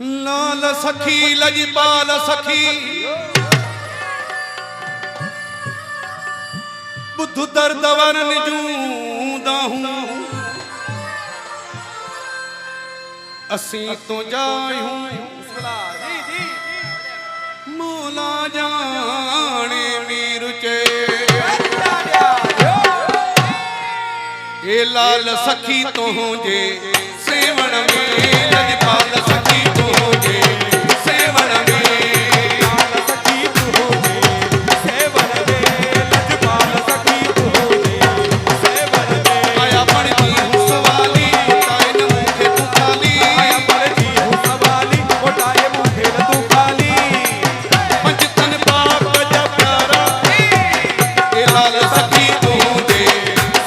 लाल सखी लजपाल सखी बुद्ध दर्द वरन जूंदा हूं असी तो जाए हूं मौला जाने मीर चे ए लाल सखी तो जे सेवण में लजपाल सखी तो जे सेवण में लाल सखी तो जे सेवण में लजपाल सखी तो जे सेवण में आया पड़ती हूँ सवाली उठाए न मुझे तू खाली आया पड़ती हूँ सवाली उठाए मुझे न तू खाली पंचतन पाप जब प्यारा ए लाल सखी तो जे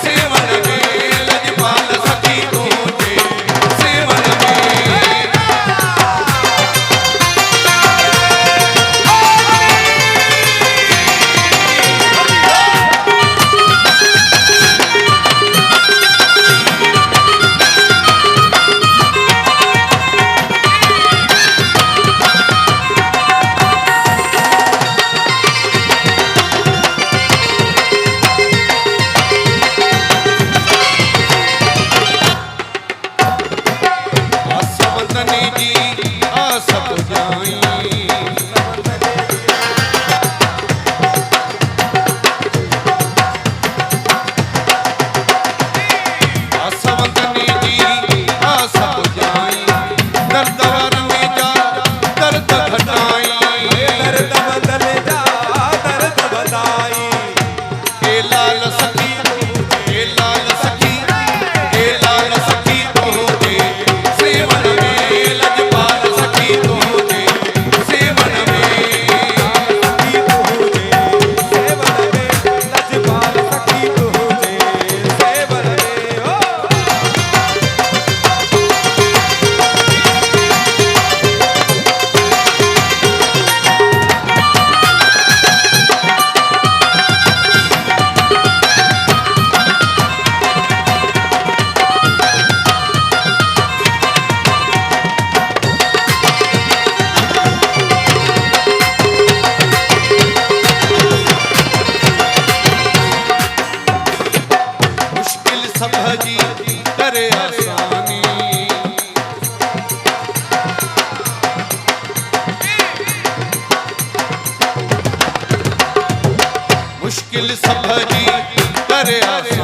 सेवण में लजपाल सखी तो जे सेवण में आसवंदनी जी आ सब जाई आसवंदनी जी आ सब जाई दर्द वर में जा दर्द घटाई दर्द बदल जा दर्द बताई ए लाल सखी ए लाल सखी ए लाल सखी तो जे सेवण में लजपाल सखी तो जे सेवण में सखी तो जे सेवण में लजपाल सखी तो जे सेवण में ओ मुश्किल समझी करे आसानी मुश्किल समझी करे आसानी